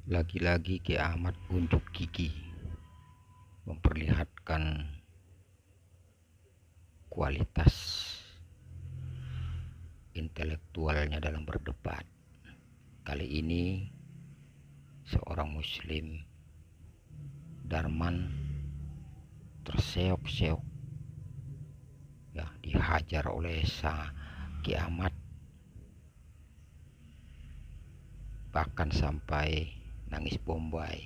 Lagi-lagi Ki Ahmad unjuk gigi memperlihatkan kualitas intelektualnya dalam berdebat. Kali ini seorang muslim, Darman, terseok-seok ya, dihajar oleh Ki Ahmad, bahkan sampai nangis bombay.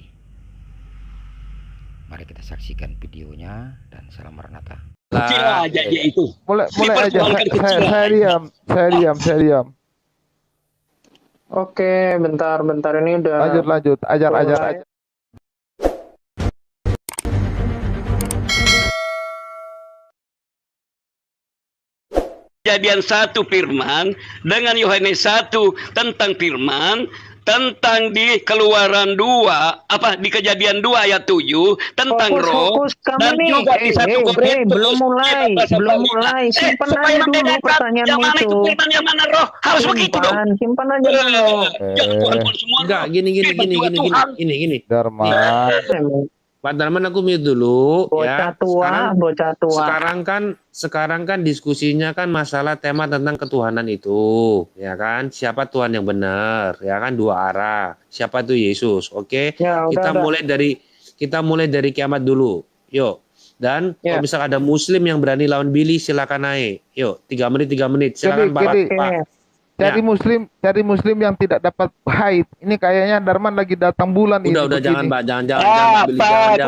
Mari kita saksikan videonya dan salam Maranatha. Kecil aja dia itu. Mulai aja. Saya diam. Oke, bentar ini udah. Lanjut. Ajar. Kejadian 1 firman dengan Yohanes 1 tentang firman, tentang di Keluaran 2 di Kejadian 2 ayat 7 tentang roh, dan juga di 1 Korintus belum mulai. Simpan aja dulu pertanyaanmu yang itu. Firman yang mana roh, harus begitu dong. Simpan aja dulu. Tuhan semua. Enggak, gini. Darman. Pak Darman, aku mute dulu Bocah tua. Sekarang kan diskusinya kan masalah tema tentang ketuhanan itu, ya kan? Siapa Tuhan yang benar, ya kan? Dua arah. Siapa itu Yesus? Oke. Ya, Kita mulai dari kiamat dulu. Yuk. Dan kalau misal ada muslim yang berani lawan Billy, silakan naik. Yuk, 3 menit. Silakan Pak. Cari muslim yang tidak dapat haid. Ini kayaknya Darman lagi datang bulan ini. Udah jangan, Pak. Jangan.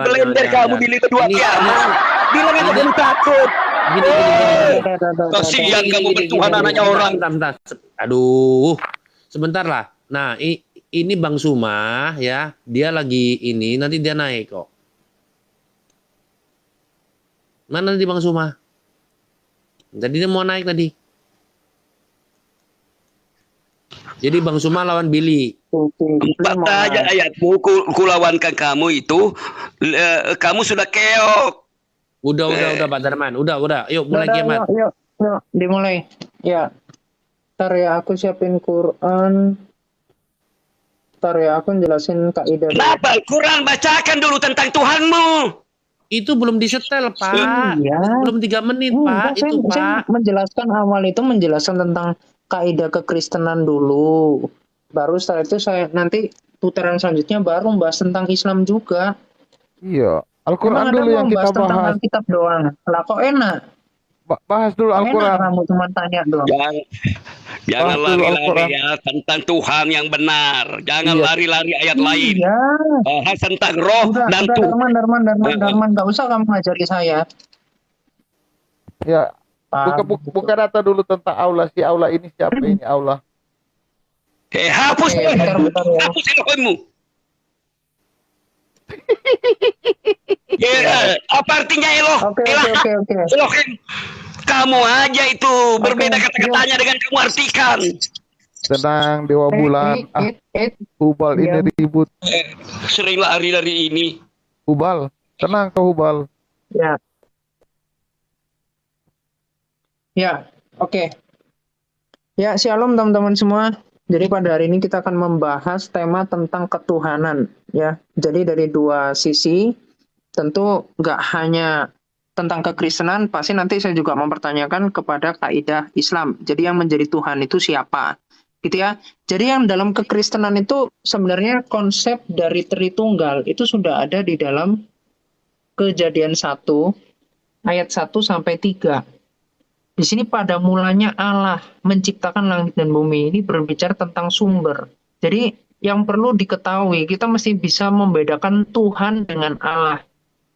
Belender kamu Billy kedua kali. Bilang aja kamu takut. Gini. Kasihan kamu bertuhan anaknya orang. Bentar. Aduh. Sebentar lah. Nah, ini Bang Suma ya. Dia lagi ini, nanti dia naik kok. Mana nanti Bang Suma? Tadi dia mau naik tadi. Jadi Bang Suma lawan Billy. 4 aja ayatmu kulawankan kamu itu. Kamu sudah keok. Udah Pak Darman. Udah. Yuk mulai kiamat. Yuk, dimulai. Ya. Ntar ya aku siapin Quran. Ntar ya aku jelasin kaidah. Kenapa? Quran bacakan dulu tentang Tuhanmu. Itu belum disetel, Pak. Iya. Belum 3 menit, Pak. Saya menjelaskan awal itu menjelaskan tentang kaidah kekristenan dulu. Baru setelah itu saya nanti putaran selanjutnya baru membahas tentang Islam juga. Iya. Al-Quran dulu yang kita bahas. Tentang Alkitab doang. Lah kok enak? Bahas dulu Al-Quran. Kamu cuma tanya doang. Jangan lari-lari ya tentang Tuhan yang benar. Jangan lari-lari ayat lain. Bahas tentang roh dan Tuhan. Darman, nggak usah kamu ngajari saya. Ya. Buka data dulu tentang Allah. Si Allah ini siapa ini Allah? Hapus Elohimmu. Apa artinya Eloh? Oke. Elohim. Kamu aja itu berbeda kata-katanya dengan kamu artikan. Tenang, Dewa Bulan. Hubal ini ribut. Sering lari dari ini. Hubal, tenang kau Hubal. Ya, oke. Ya, shalom teman-teman semua. Jadi pada hari ini kita akan membahas tema tentang ketuhanan, ya. Jadi dari dua sisi, tentu nggak hanya tentang kekristenan, pasti nanti saya juga mempertanyakan kepada kaidah Islam. Jadi yang menjadi Tuhan itu siapa? Gitu ya. Jadi yang dalam kekristenan itu sebenarnya konsep dari Tritunggal itu sudah ada di dalam Kejadian 1 ayat 1 sampai 3. Di sini pada mulanya Allah menciptakan langit dan bumi. Ini berbicara tentang sumber. Jadi yang perlu diketahui, kita mesti bisa membedakan Tuhan dengan Allah.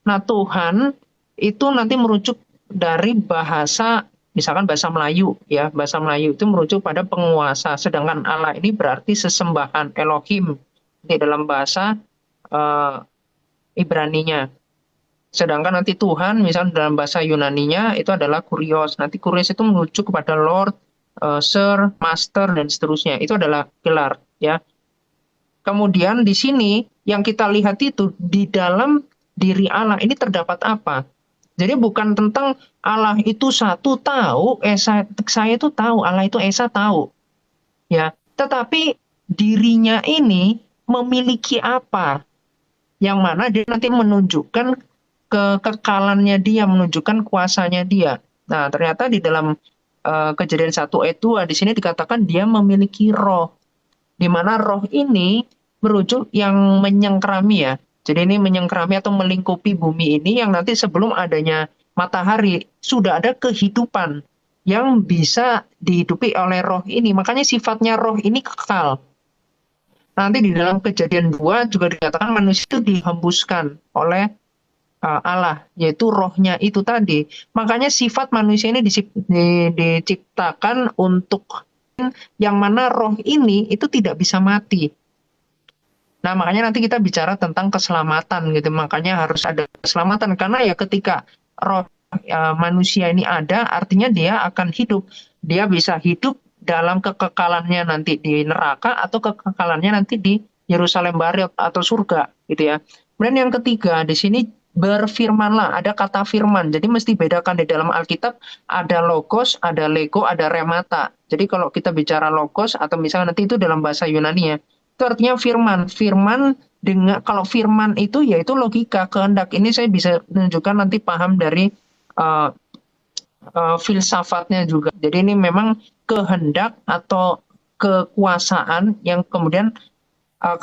Nah, Tuhan itu nanti merujuk dari bahasa, misalkan bahasa Melayu, ya. Bahasa Melayu itu merujuk pada penguasa. Sedangkan Allah ini berarti sesembahan, Elohim di dalam bahasa Ibraninya. Sedangkan nanti Tuhan, misalnya dalam bahasa Yunaninya itu adalah Kurios. Nanti Kurios itu merujuk kepada Lord, Sir, Master, dan seterusnya. Itu adalah gelar, ya. Kemudian di sini yang kita lihat itu di dalam diri Allah ini terdapat apa? Jadi bukan tentang Allah itu satu tahu, saya itu tahu, Allah itu Esa tahu, ya. Tetapi dirinya ini memiliki apa, yang mana dia nanti menunjukkan kekekalannya dia, menunjukkan kuasanya dia. Nah, ternyata di dalam Kejadian 1 ayat 2 di sini dikatakan dia memiliki roh, di mana roh ini merujuk yang menyengkerami ya. Jadi ini menyengkerami atau melingkupi bumi ini yang nanti sebelum adanya matahari sudah ada kehidupan yang bisa dihidupi oleh roh ini. Makanya sifatnya roh ini kekal. Nanti di dalam Kejadian 2 juga dikatakan manusia itu dihembuskan oleh Allah, yaitu rohnya itu tadi. Makanya sifat manusia ini diciptakan untuk yang mana roh ini itu tidak bisa mati. Nah, makanya nanti kita bicara tentang keselamatan gitu. Makanya harus ada keselamatan karena ya ketika roh manusia ini ada, artinya dia akan hidup. Dia bisa hidup dalam kekekalannya nanti di neraka atau kekekalannya nanti di Yerusalem Barat atau surga gitu ya. Kemudian yang ketiga di sini berfirmanlah, ada kata firman. Jadi mesti bedakan di dalam Alkitab ada logos, ada lego, ada remata. Jadi kalau kita bicara logos atau misalnya nanti itu dalam bahasa Yunani ya, itu artinya firman. Firman dengan kalau firman itu yaitu logika, kehendak. Ini saya bisa menunjukkan nanti paham dari filsafatnya juga. Jadi ini memang kehendak atau kekuasaan yang kemudian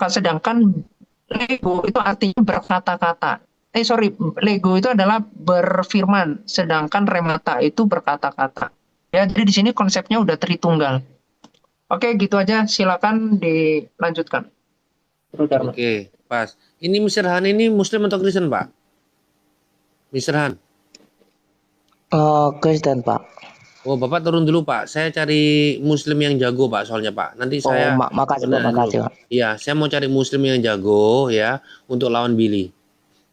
sedangkan lego itu artinya berkata-kata. Lego itu adalah berfirman, sedangkan remata itu berkata-kata. Ya, jadi di sini konsepnya udah tritunggal. Oke, gitu aja. Silakan dilanjutkan. Oke, pas. Ini Mr. Han ini Muslim atau Kristen, Pak? Mr. Han. Kristen, Pak. Oh, Bapak turun dulu, Pak. Saya cari Muslim yang jago, Pak, soalnya, Pak. Nanti saya makasih, Pak. Makasih, Pak. Iya, saya mau cari Muslim yang jago ya untuk lawan Billy.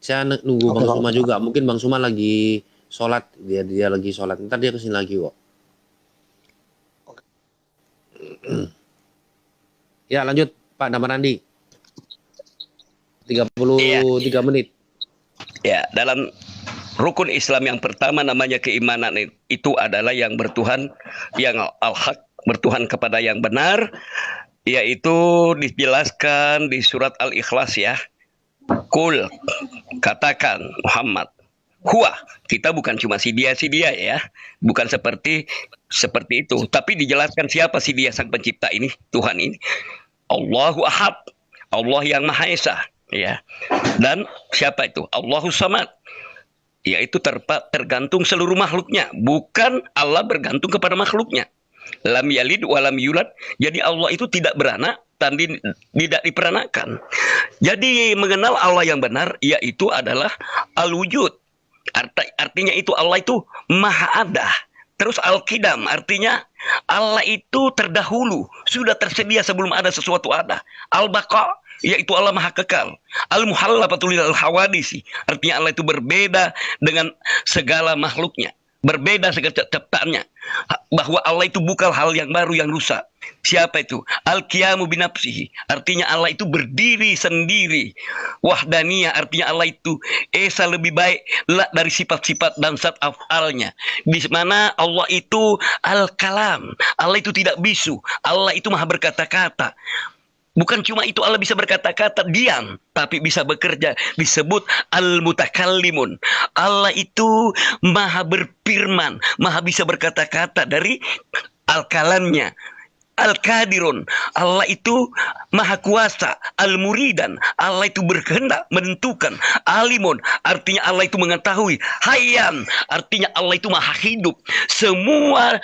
Saya nunggu Bang Suma juga. Mungkin Bang Suma lagi sholat, dia lagi sholat. Ntar dia kesini lagi kok. Ya, lanjut Pak Damarandi. 33 menit. Ya, dalam rukun Islam yang pertama namanya keimanan itu adalah yang bertuhan, yang al-haq, bertuhan kepada yang benar, yaitu dijelaskan di surat Al-Ikhlas ya. Kul, katakan Muhammad, huwa, kita bukan cuma si dia ya, bukan seperti itu, tapi dijelaskan siapa si dia sang pencipta ini, Tuhan ini. Allahu Ahad, Allah yang Maha Esa, ya. Dan siapa itu? Allahu Samad, yaitu tergantung seluruh makhluknya, bukan Allah bergantung kepada makhluknya. Lam yalid walam yulad, jadi Allah itu tidak beranak dan tidak diperanakan. Jadi mengenal Allah yang benar yaitu adalah al-wujud. Artinya itu Allah itu maha ada. Terus al-qidam artinya Allah itu terdahulu, sudah tersedia sebelum ada sesuatu ada. Al-baqa yaitu Allah maha kekal. Al-muhallafatul lil hawadisi artinya Allah itu berbeda dengan segala makhluknya, berbeda segala ciptaannya, bahwa Allah itu bukan hal yang baru yang rusak. Siapa itu? Al-qiyamu binafsihi artinya Allah itu berdiri sendiri. Wahdaniyah artinya Allah itu esa lebih baik dari sifat-sifat dan zat afalnya, di mana Allah itu al-kalam, Allah itu tidak bisu, Allah itu maha berkata-kata. Bukan cuma itu Allah bisa berkata-kata diam, tapi bisa bekerja, disebut al-mutakallimun. Allah itu maha berfirman, maha bisa berkata-kata dari al-kalamnya. Al-Qadirun, Allah itu maha kuasa. Al-Muridan, Allah itu berkehendak, menentukan. Alimun, artinya Allah itu mengetahui. Hayyan, artinya Allah itu maha hidup. Semua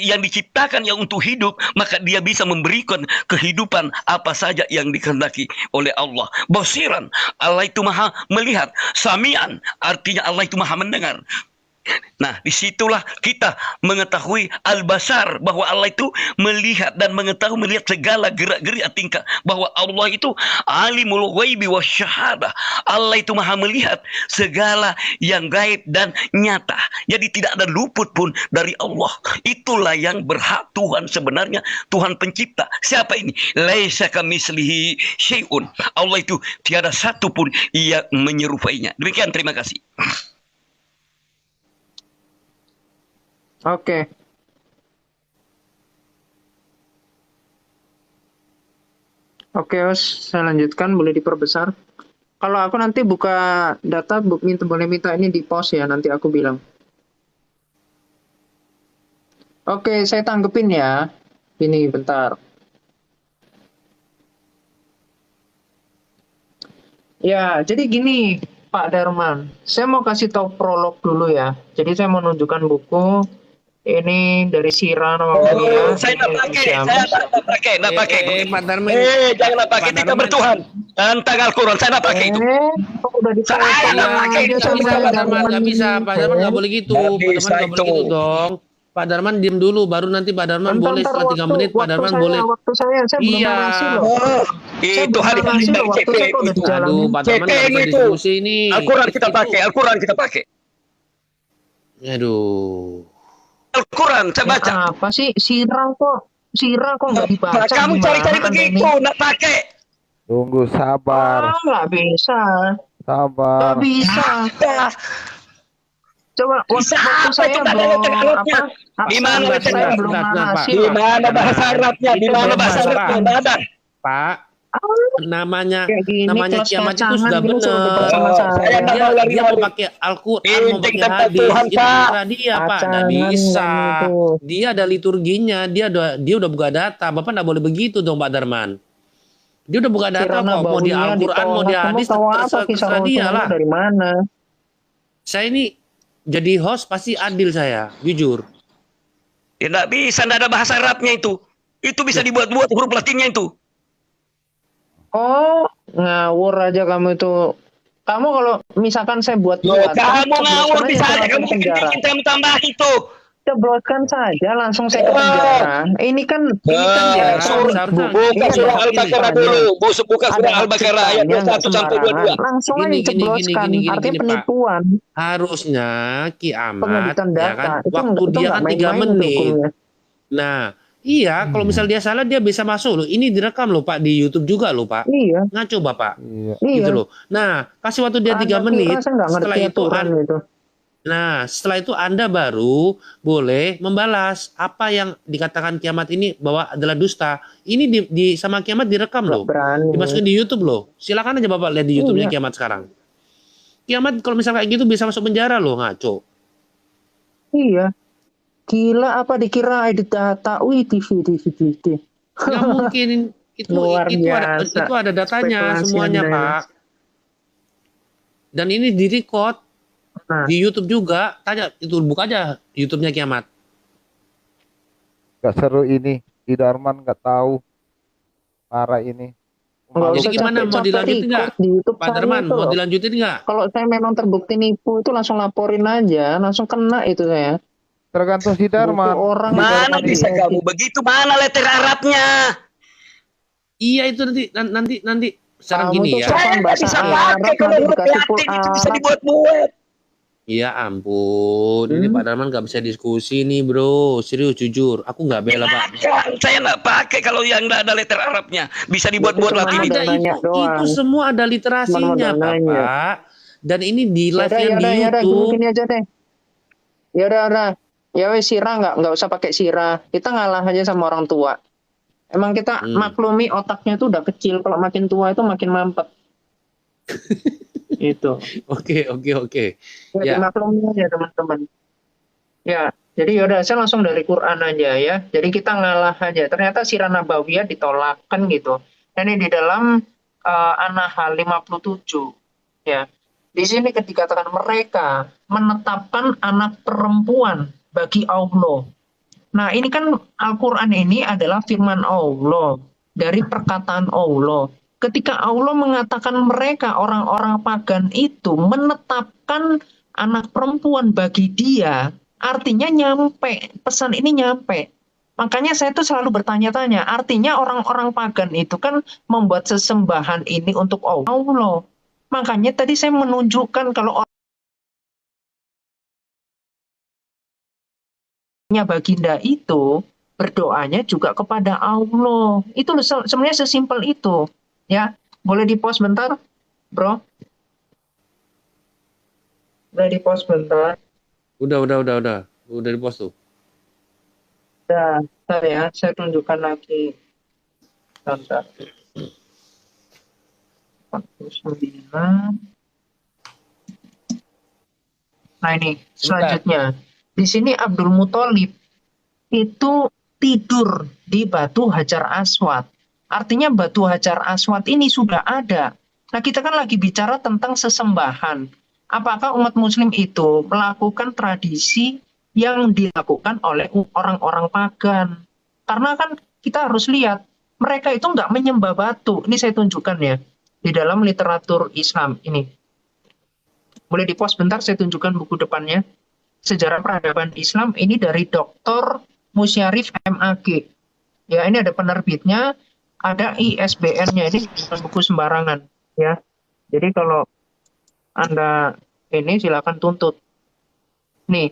yang diciptakan yang untuk hidup, maka dia bisa memberikan kehidupan apa saja yang dikehendaki oleh Allah. Basiran, Allah itu maha melihat. Samian, artinya Allah itu maha mendengar. Nah, disitulah kita mengetahui al-basar, bahwa Allah itu melihat dan melihat segala gerak-gerik tingkah, bahwa Allah itu alimul ghaibi wasyahadah. Allah itu maha melihat segala yang gaib dan nyata. Jadi tidak ada luput pun dari Allah. Itulah yang berhak Tuhan sebenarnya, Tuhan pencipta. Siapa ini? Laisa kamitslihi syai'un. Allah itu tiada satu pun yang menyerupainya. Demikian, terima kasih. Oke, Os, saya lanjutkan, boleh diperbesar. Kalau aku nanti buka data, boleh minta ini di post ya, nanti aku bilang. Oke, saya tanggepin ya. Ini bentar. Ya, jadi gini, Pak Darman. Saya mau kasih tahu prolog dulu ya. Jadi saya mau menunjukkan buku ini dari Sira nama mulia. Saya nggak pakai, nggak pakai. Pak Darman. Janganlah pakai, kita bertuhan. Tentang Al-Quran, saya nggak pakai itu. Udah Saya nggak pakai itu. Pak Darman nggak bisa, Pak Darman nggak boleh gitu. Pak Darman nggak boleh gitu dong. Pak Darman diam dulu, baru nanti Pak Darman boleh setelah 3 menit. Pak Darman boleh. Waktu saya belum ngasih loh. Itu hari ini dari CPM itu. Aduh, Pak Darman nggak bisa diskusi ini. Al-Quran kita pakai, Al-Quran kita pakai. Aduh. Al-Quran saya baca. Apa sih Sira kok nggak dibaca? Kamu cari-cari begitu, nggak pakai. Tunggu, sabar. Nggak bisa. Sabar. Nggak bisa. Coba waktu saya belum apa? Di mana saya belum ngasih. Di mana bahasa Arabnya? Di mana bahasa Arabnya? Nggak ada. Pak, namanya gini, kiamat itu sudah dulu benar. Saya nggak mau Dia mau pakai Al-Quran, mau pakai hadis, Tuhan, itu Pak. terserah dia, Pak. Nggak bisa. Dia ada liturginya, dia udah buka data. Bapak nggak boleh begitu dong, Pak Darman. Dia udah buka data kok, mau di Al-Quran, mau di hadis, terserah dia lah. Dari mana? Saya ini jadi host pasti adil saya, jujur. Ya nggak bisa, nggak ada bahasa Arabnya itu. Itu bisa dibuat-buat huruf Latinnya itu. Oh, ngawur aja kamu itu. Kamu kalau misalkan saya buat Kamu ngawur bisa aja, kamu bikin tambah itu. Cebloskan saja langsung saya ke penjara. Ini kan ya, buka surah Al-Baqarah dulu. Buka surah Al-Baqarah ayat 21 sampai 22. Langsung aja cebloskan. Artinya penipuan. Harusnya kiamat Pengeluaran ya data. kan, waktu dia kan 3 menit. Nah, iya, kalau misal dia salah dia bisa masuk loh. Ini direkam loh Pak di YouTube juga loh Pak. Iya. Ngaco Bapak. Iya. Gitu loh. Nah, kasih waktu dia 3 menit. Setelah itu Nah, setelah itu Anda baru boleh membalas apa yang dikatakan kiamat ini bahwa adalah dusta. Ini di sama kiamat direkam loh. Dimasukin di YouTube loh. Silakan aja Bapak lihat di YouTube-nya kiamat sekarang. Kiamat kalau misalnya kayak gitu bisa masuk penjara loh, ngaco. Iya. Gila apa dikira edit data? Wih, TV. Nggak mungkin. Itu ada datanya semuanya, Pak. Dan ini di-record. Di YouTube juga, tanya itu buka aja YouTube-nya kiamat. Gak seru ini, di Darman gak tahu parah ini. Jadi gimana, mau dilanjutin nggak? Pak Darman, mau dilanjutin nggak? Kalau saya memang terbukti nipu itu langsung laporin aja, langsung kena itu saya. Tergantung si Darman. Mana bisa kamu begitu? Mana letter Arabnya? Iya itu nanti. Sekarang gini ya. Saya nggak bisa pakai kalau huruf Latin itu bisa dibuat-buat. Ya ampun, ini Pak Darman nggak bisa diskusi nih bro, serius jujur, aku nggak bela Pak. Saya nggak pakai kalau yang nggak ada letter Arabnya, bisa dibuat-buat Latin itu semua ada literasinya Pak. Dan ini di live yang di YouTube. Gini aja deh. Ya udah. Ya wes Sira nggak usah pakai Sira, kita ngalah aja sama orang tua. Emang kita maklumi otaknya tuh udah kecil, kalau makin tua itu makin mampet. Itu. Oke. Ya, maklumi aja teman-teman. Ya, jadi yaudah saya langsung dari Quran aja ya. Jadi kita ngalah aja. Ternyata Sirah Nabawiyah ditolak kan gitu. Dan ini di dalam An-Nahl 57 ya. Di sini dikatakan mereka menetapkan anak perempuan bagi Allah. Nah, ini kan Al-Qur'an ini adalah firman Allah dari perkataan Allah. Ketika Allah mengatakan mereka orang-orang pagan itu menetapkan anak perempuan bagi dia, artinya nyampe, pesan ini nyampe. Makanya saya tuh selalu bertanya-tanya, artinya orang-orang pagan itu kan membuat sesembahan ini untuk Allah. Makanya tadi saya menunjukkan kalau orangnya baginda itu berdoanya juga kepada Allah. Itu sebenarnya sesimpel itu. Ya, boleh di-pause bentar, bro? Udah di-pause bentar. Udah di-pause tuh. Udah, bentar ya, saya tunjukkan lagi. Bentar. 29. Nah ini selanjutnya. Di sini Abdul Muthalib itu tidur di batu Hajar Aswad. Artinya batu Hajar Aswad ini sudah ada. Nah kita kan lagi bicara tentang sesembahan. Apakah umat muslim itu melakukan tradisi yang dilakukan oleh orang-orang pagan? Karena kan kita harus lihat, mereka itu nggak menyembah batu. Ini saya tunjukkan ya, di dalam literatur Islam ini. Boleh di-pause bentar, saya tunjukkan buku depannya. Sejarah Peradaban Islam, ini dari Dr. Musyarif MAG. Ya, ini ada penerbitnya, ada ISBN-nya, ini bukan buku sembarangan. Ya, jadi kalau Anda ini silakan tuntut. Nih,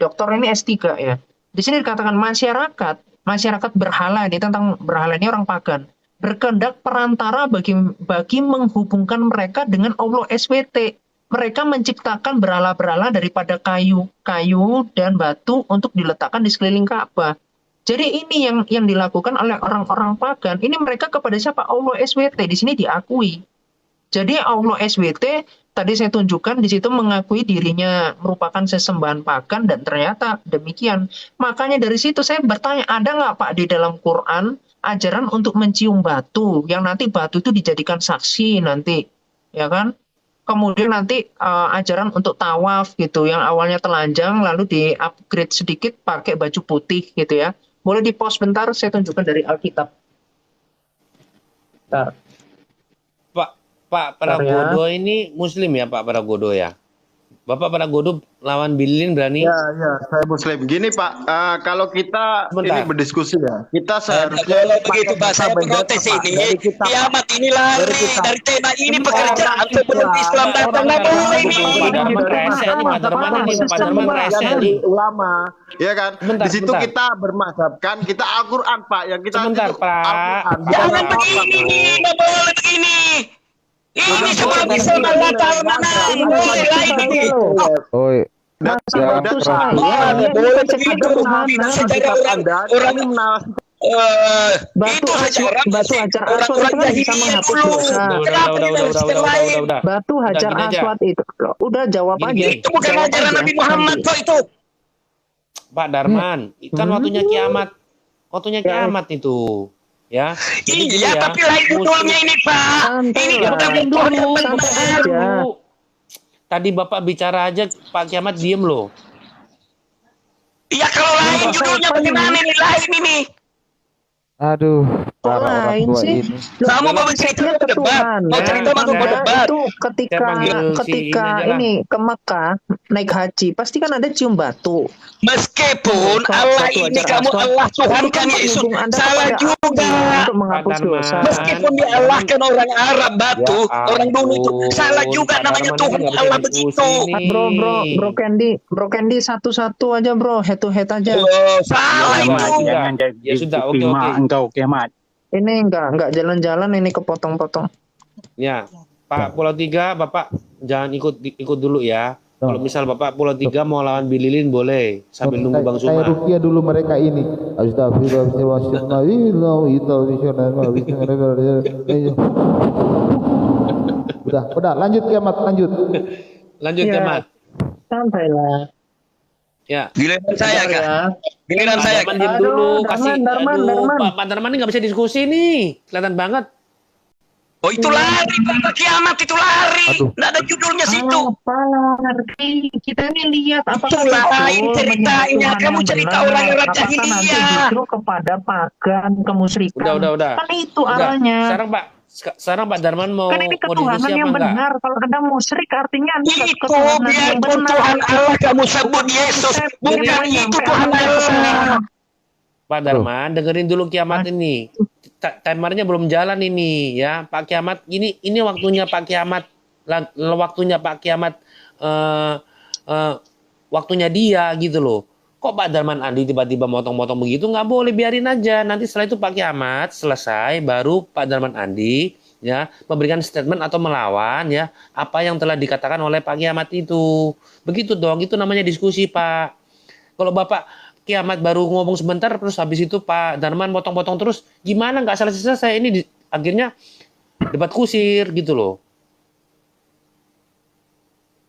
dokter ini S3 ya. Di sini dikatakan masyarakat berhala, ini tentang berhala, ini orang pagan. Berkehendak perantara bagi menghubungkan mereka dengan Allah SWT. Mereka menciptakan berhala-berhala daripada kayu dan batu untuk diletakkan di sekeliling Ka'bah. Jadi ini yang dilakukan oleh orang-orang pagan. Ini mereka kepada siapa? Allah SWT. Di sini diakui. Jadi Allah SWT tadi saya tunjukkan di situ mengakui dirinya merupakan sesembahan pagan dan ternyata demikian. Makanya dari situ saya bertanya, ada nggak Pak di dalam Quran ajaran untuk mencium batu yang nanti batu itu dijadikan saksi nanti, ya kan? Kemudian nanti ajaran untuk tawaf gitu, yang awalnya telanjang lalu di-upgrade sedikit pakai baju putih gitu ya. Boleh di-pause bentar, saya tunjukkan dari Alkitab. Bentar. Pak Pragodo ini Muslim ya Pak Pragodo ya? Bapak Pragodo lawan Bilin berani? Ya, saya Muslim. Gini Pak, kalau kita ini berdiskusi ya, kita seharusnya kalau begitu Pak, saya protes ini. Kiamat ini lari dari tema ini pekerjaan sebelum Islam datang. Nggak boleh ini. Dari ulama, ya kan? Di situ kita bermadzhabkan, kita Al-Quran Pak, yang kita Al-Quran. Jangan begini nih, nggak boleh begini. Ini sebelum Islam datang mana? Boleh lagi. Oi. Boleh begitu. Orang batu Hajar Aswad itu bisa menghapus dosa. Batu Hajar Aswad itu udah jawab aja. Itu bukan ajaran Nabi Muhammad kok itu. Pak Darman, kan waktunya kiamat. Waktunya kiamat itu. Ya. Iya, tapi lain judulnya ini Pak. Ini kita dulu. Tadi Bapak bicara aja Pak Kiamat diem loh. Iya, kalau lain judulnya bagaimana nih lain ini? Aduh, para orang tua ini. Kamu mau cerita debat? Mau cerita mau debat? Itu ketika ini ke Mekah naik haji, pasti kan ada cium batu. Meskipun Allah ini kamu Allah Tuhan kan Yesus salah juga untuk menghapus dosa. Meskipun dialahkan orang Arab batu, orang dulu itu salah juga namanya Tuhan Allah begitu. Bro Candy satu-satu aja bro, head to head aja. Salah itu. Ya sudah, oke. Oke, Mat. Ini enggak jalan-jalan, ini kepotong-potong. Ya, Pak Pulau 3, Bapak jangan ikut dulu ya. Kalau misal Bapak Pulau 3 mau lawan Bililin boleh sambil nunggu Bang Suma. Saya rupiah dulu mereka ini. Udah, lanjut Kiamat, lanjut. Lanjut Kiamat. Sampailah. Ya. Giliran saya kan. Giliran saya. Darman diam dulu, kasih. Darman. Pak Darman ini nggak bisa diskusi nih. Kelihatan banget. Oh itu lari Pak Kiamat, itu lari. Nggak ada judulnya situ. Apa lari? Kita ini lihat apa itu lain ceritanya. Kamu cerita orang Arab jahiliyah. Justru kepada pagan, kemusyrikan. Udah. Kan itu arahnya. Sekarang Pak Darman mau kan ini ketuhanan yang benar. Kalau Anda musyrik artinya itu biarpun Tuhan Allah kamu sebut Yesus, bukan itu Tuhan Allah. Pak Darman, dengerin dulu Kiamat ini. Timernya belum jalan ini ya, Pak Kiamat. Ini waktunya Pak Kiamat. Waktunya Pak Kiamat. Waktunya dia gitu loh. Kok Pak Darman Andi tiba-tiba motong-motong begitu? Nggak boleh, biarin aja. Nanti setelah itu Pak Kiamat selesai, baru Pak Darman Andi ya memberikan statement atau melawan ya apa yang telah dikatakan oleh Pak Kiamat itu. Begitu dong, itu namanya diskusi Pak. Kalau Bapak Kiamat baru ngomong sebentar, terus habis itu Pak Darman potong-potong terus, gimana nggak selesai-selesai ini akhirnya debat kusir gitu loh.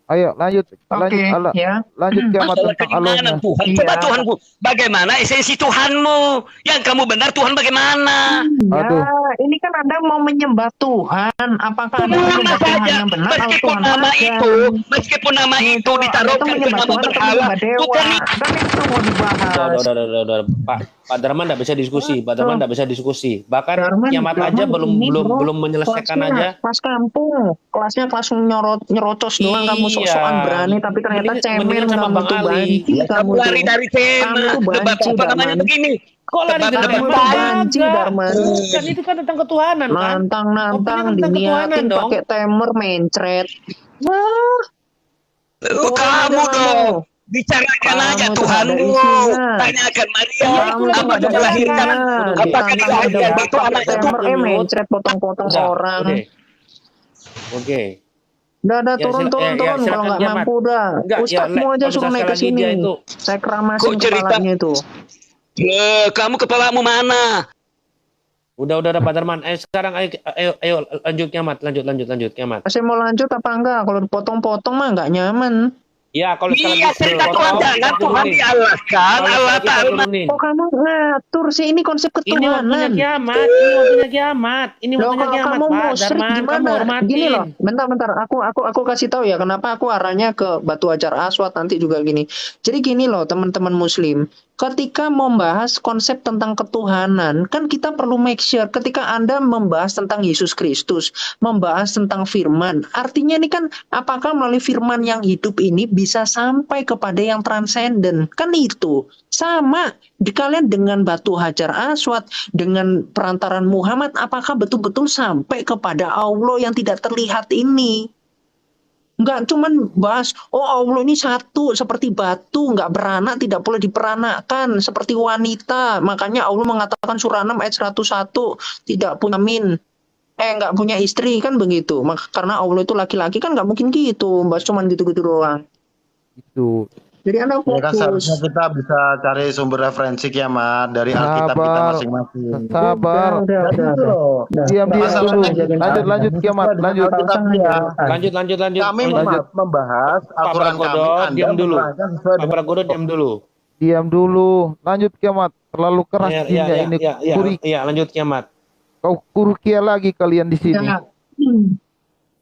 Ayo lanjut, Oke, ya. lanjut kiamat Masalah tentang keimanan Allahnya. Tuhan. Iya. Coba Tuhanku, bagaimana esensi Tuhanmu? Yang kamu benar Tuhan bagaimana? Ya, Aduh. ini kan Anda mau menyembah Tuhan. Apakah Anda Sama menyembah Tuhan saja, yang benar atau meskipun Tuhan nama pagan? meskipun nama Nih, itu kalau Anda tuh ditaruhkan ke menyembah nama Tuhan atau berhala, menyembah dewa? bukan itu. Kan itu mau dibahas. Udah. Pak Darman nggak bisa diskusi. Pak Darman nggak bisa diskusi. Bahkan Darman, kiamat aja ini, bro, belum menyelesaikan kelasnya aja. kelas kampung, kelasnya kelas nyerocos doang. Kamu sok-sokan berani, tapi ternyata cemen mendingan sama kamu Bang tuh, Ali. banci Ya, kamu kamu lari tuh. dari tema. Kamu tuh Debat banci, apa namanya Darman. begini? Kok lari dari Debat tema? banci, Darman. Kan itu kan tentang ketuhanan kan? Nantang-nantang Topiknya kan tentang ketuhanan diniatin dong. pakai timer mencret. Wah, Kamu dong. Bicarakan Kamu aja tuh ada Tuhanmu. isinya. Tanyakan Maria. Kamu tuh Apa ada kelahiran? isinya. Apakah kelahiran itu anaknya timer, Tuhan? mencret potong-potong orang. Oke. Udah Ya, turun silakan kalau nggak kiamat. mampu udah. Enggak, ya, Ustadzmu aja kalau suruh naik ke sekali lagi dia sini. itu. Saya keramasin Kok cerita? kepalanya itu. Kamu kepalamu mana? Udah Pak Darman. Sekarang ayo lanjut kiamat, lanjut kiamat. Saya mau lanjut apa enggak? Kalau dipotong-potong mah nggak nyaman. Ya, kalau sekali Iya, cerita Tuhan jangan Tuhan dialahkan. Allah Ta'ala. Kok kamu ngatur sih? Ini konsep Ini waktunya ketuhanan. kiamat, ini Loh, waktunya kalau kiamat, kamu Pak musyrik Darman, kamu gimana? hormatin. Gini loh, bentar. Aku kasih tahu ya kenapa aku arahnya ke Batu Hajar Aswad nanti juga gini. Jadi gini loh, teman-teman Muslim. Ketika membahas konsep tentang ketuhanan, kan kita perlu make sure ketika Anda membahas tentang Yesus Kristus, membahas tentang firman, artinya ini kan apakah melalui firman yang hidup ini bisa sampai kepada yang transenden? Kan itu. Sama di kalian dengan Batu Hajar Aswad, dengan perantaran Muhammad, apakah betul-betul sampai kepada Allah yang tidak terlihat ini? Enggak cuman bahas, oh Allah ini satu, seperti batu, enggak beranak, tidak boleh diperanakkan, seperti wanita. Makanya Allah mengatakan surah 6 ayat 101, tidak punya enggak punya istri, kan begitu. Karena Allah itu laki-laki, kan enggak mungkin gitu, bahas cuman gitu-gitu doang. Itu. Jadi Anda Ya kan fokus. seharusnya kita bisa cari sumber referensi kiamat dari Alkitab kita Sabar. masing-masing. Sabar. Udah. Diam Masalahnya dulu. Lanjut kiamat, lanjut. Lanjut. Kami membahas Pak Al-Quran kami. Pragodo, Anda diam dulu. menerangkan sesuai Pak dengan Pragodo, diam dulu. Diam dulu. Lanjut kiamat. Terlalu keras jinnya ini. Ya, lanjut kiamat. Kau kurukia lagi kalian di sini.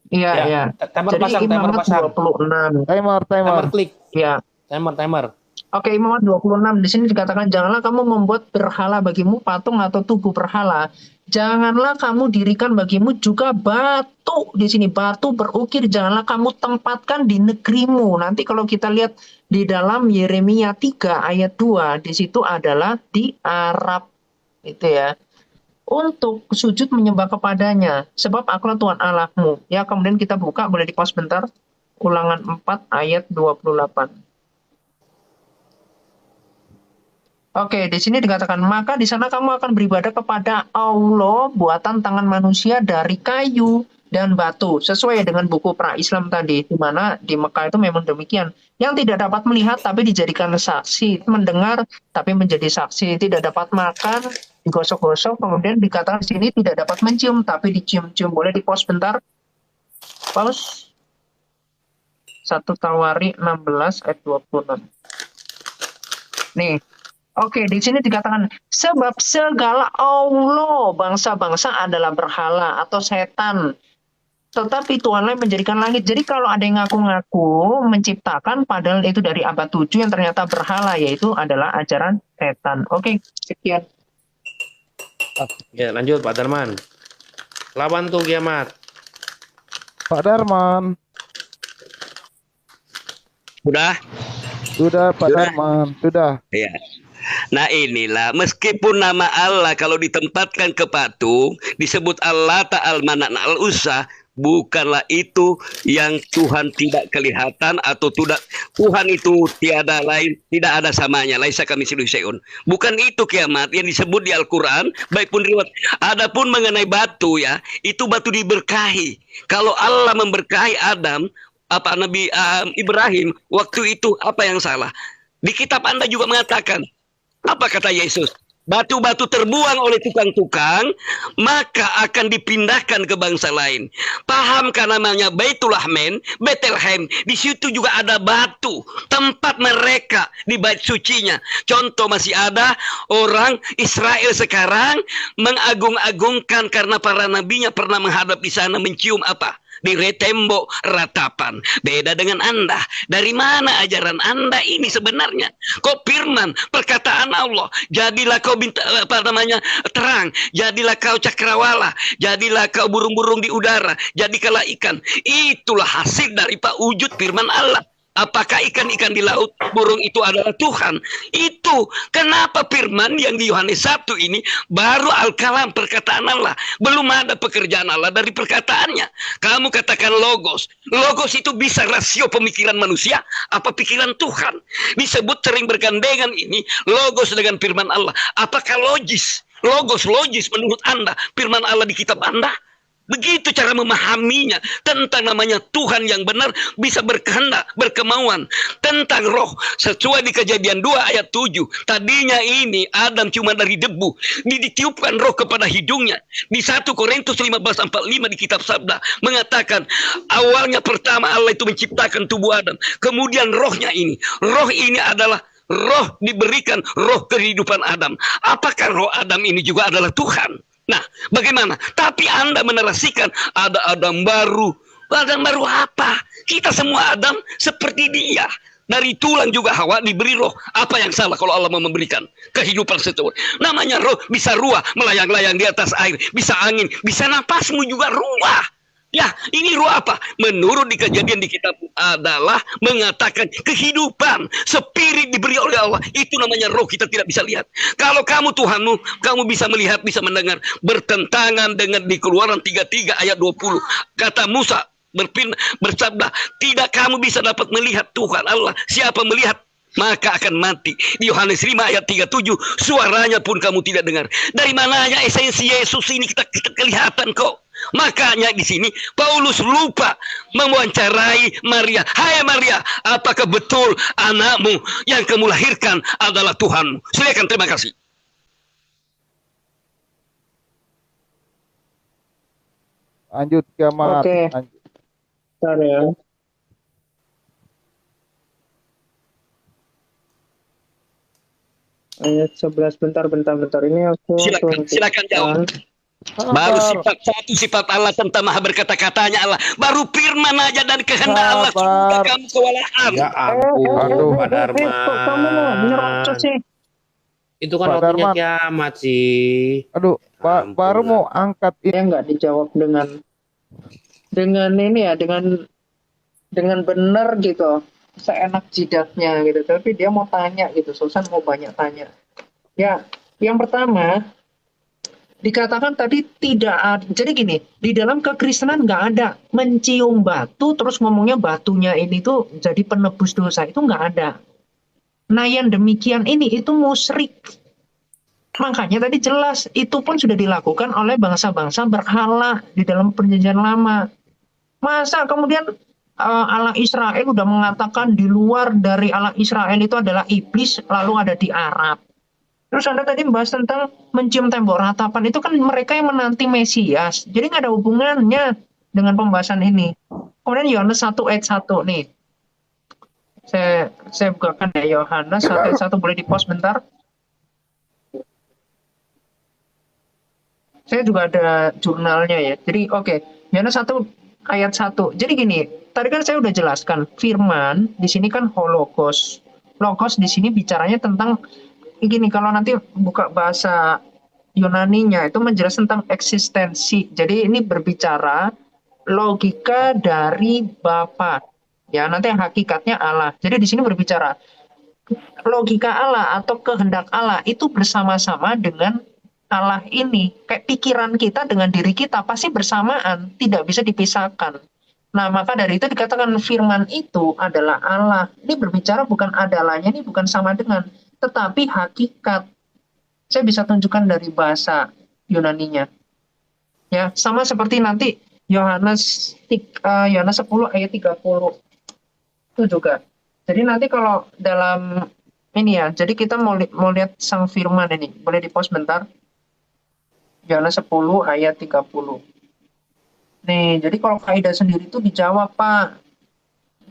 Iya. Timer Jadi pasang. Imamat 26. Timer. Klik. Ya. Timer. Oke, Imamat 26 di sini dikatakan janganlah kamu membuat berhala bagimu patung atau tubuh berhala. Janganlah kamu dirikan bagimu juga batu. Di sini batu berukir janganlah kamu tempatkan di negerimu. Nanti kalau kita lihat di dalam Yeremia 3 ayat 2 di situ adalah di Arab itu ya. Untuk sujud menyembah kepadanya sebab akulah Tuhan Allahmu. Ya, kemudian kita buka, boleh di-pause bentar. Ulangan 4 ayat 28. Oke, di sini dikatakan, maka di sana kamu akan beribadah kepada Allah buatan tangan manusia dari kayu dan batu, sesuai dengan buku pra-Islam tadi, di mana di Mekah itu memang demikian. Yang tidak dapat melihat tapi dijadikan saksi, mendengar tapi menjadi saksi, tidak dapat makan, digosok-gosok, kemudian dikatakan di sini tidak dapat mencium tapi dicium-cium. Boleh di-pause bentar? Pause. 1 Tawari 16 ayat 26. Nih. Oke, di sini dikatakan sebab segala Allah bangsa-bangsa adalah berhala atau setan. Tetapi Tuhanlah menjadikan langit. Jadi kalau ada yang ngaku-ngaku menciptakan padahal itu dari abad 7 yang ternyata berhala, yaitu adalah ajaran setan. Oke, sekian. Ya, lanjut Pak Darman. Lawan tuh kiamat. Pak Darman. Sudah Pak Darman, sudah. Ya. Nah inilah, meskipun nama Allah kalau ditempatkan ke patung disebut Allah Ta'al-Manan Al-Usa, bukanlah itu yang Tuhan tidak kelihatan atau tidak. Tuhan itu tiada lain, tidak ada samanya. Laisa kamitslihi syai'un. Bukan itu kiamat yang disebut di Al-Quran, baik pun riwayat. Adapun mengenai batu ya, itu batu diberkahi. Kalau Allah memberkahi Adam, Nabi Ibrahim, waktu itu apa yang salah? Di kitab Anda juga mengatakan, apa kata Yesus? batu-batu terbuang oleh tukang-tukang, maka akan dipindahkan ke bangsa lain. Pahamkah namanya Baitulahmin, Bethlehem? Di situ juga ada batu, tempat mereka di bait sucinya. Contoh, masih ada orang Israel sekarang mengagung-agungkan karena para nabinya pernah menghadap di sana mencium apa? Di tembok ratapan. Beda dengan Anda. Dari mana ajaran Anda ini sebenarnya? Kok firman, perkataan Allah, jadilah kau terang, jadilah kau cakrawala, jadilah kau burung-burung di udara, jadikanlah ikan. Itulah hasil dari wujud firman Allah. Apakah ikan-ikan di laut, burung itu adalah Tuhan? Itu kenapa firman yang di Yohanes 1 ini baru al-kalam, perkataan Allah. Belum ada pekerjaan Allah dari perkataannya. Kamu katakan logos. Logos itu bisa rasio pemikiran manusia apa pikiran Tuhan. Disebut sering bergandengan ini logos dengan firman Allah. Apakah logis? Logos logis menurut Anda firman Allah di kitab Anda? Begitu cara memahaminya tentang namanya Tuhan yang benar, bisa berkehendak, berkemauan. Tentang roh, sesuai di Kejadian 2 ayat 7. Tadinya ini Adam cuma dari debu, ditiupkan roh kepada hidungnya. Di 1 Korintus 15:45 di kitab Sabda mengatakan, awalnya pertama Allah itu menciptakan tubuh Adam. Kemudian rohnya ini. Roh ini adalah roh diberikan, roh kehidupan Adam. Apakah roh Adam ini juga adalah Tuhan? Nah, bagaimana? Tapi Anda menarasikan ada Adam baru. Adam baru apa? Kita semua Adam seperti dia. Dari tulang juga Hawa diberi roh. Apa yang salah kalau Allah mau memberikan kehidupan sesuatu? Namanya roh, bisa ruah, melayang-layang di atas air. Bisa angin, bisa napasmu juga ruah. Ya, ini ruh apa? Menurut di Kejadian di kitab adalah mengatakan kehidupan, spirit diberi oleh Allah. Itu namanya roh, kita tidak bisa lihat. Kalau kamu Tuhanmu, kamu bisa melihat, bisa mendengar. Bertentangan dengan di Keluaran 33 ayat 20. Kata Musa bersabda, tidak kamu bisa dapat melihat Tuhan Allah. Siapa melihat maka akan mati. Di Yohanes 5 ayat 37, suaranya pun kamu tidak dengar. Dari mananya esensi Yesus ini kita kelihatan kok. Makanya di sini Paulus lupa mewawancarai Maria. Hai Maria, apakah betul anakmu yang kamu lahirkan adalah Tuhanmu? Silakan, terima kasih. Lanjut kiamat. Oke. Bentar ya. Ayat 11, bentar. Ini aku silakan jawab. Baru sifat Allah tentang maha berkata-katanya Allah. Baru firman aja dan kehendak Allah sudah kamu kewalahan. Ya ampun, Pak Darman. Kamu nyerocos sih. Itu kan waktunya kiamat sih. Aduh, Pak, baru mau angkat ini nggak dijawab dengan ini ya, dengan benar gitu, seenak jidatnya gitu. Tapi dia mau tanya gitu, Susan mau banyak tanya. Ya, yang pertama dikatakan tadi tidak ada. Jadi gini, di dalam kekristenan nggak ada mencium batu terus ngomongnya batunya ini tuh jadi penebus dosa, itu nggak ada. Nah yang demikian ini itu musyrik. Makanya tadi jelas itu pun sudah dilakukan oleh bangsa-bangsa berhala di dalam perjanjian lama. Masa kemudian Allah Israel udah mengatakan di luar dari Allah Israel itu adalah iblis, lalu ada di Arab. Terus Anda tadi membahas tentang mencium tembok ratapan, itu kan mereka yang menanti Mesias. Jadi nggak ada hubungannya dengan pembahasan ini. Kemudian Yohanes 1 ayat 1 nih. Saya bukakan ya, Yohanes 1 ayat 1, boleh di-pause bentar. Saya juga ada jurnalnya ya. Jadi oke, Yohanes 1 ayat 1. Jadi gini, tadi kan saya udah jelaskan firman di sini kan hologos. Logos di sini bicaranya tentang gini, kalau nanti buka bahasa Yunaninya itu menjelaskan tentang eksistensi. Jadi ini berbicara logika dari Bapa. Ya, nanti yang hakikatnya Allah. Jadi di sini berbicara logika Allah atau kehendak Allah itu bersama-sama dengan Allah ini. Kayak pikiran kita dengan diri kita pasti bersamaan, tidak bisa dipisahkan. Nah, maka dari itu dikatakan firman itu adalah Allah. Ini berbicara bukan adalahnya, ini bukan sama dengan, tetapi hakikat. Saya bisa tunjukkan dari bahasa Yunaninya. Ya, sama seperti nanti Yohanes 10 ayat 30. Itu juga. Jadi nanti kalau dalam ini ya. Jadi kita mau lihat sang firman ini. Boleh di-pause bentar. Yohanes 10 ayat 30. Nih, jadi kalau kaidah sendiri itu dijawab, Pak.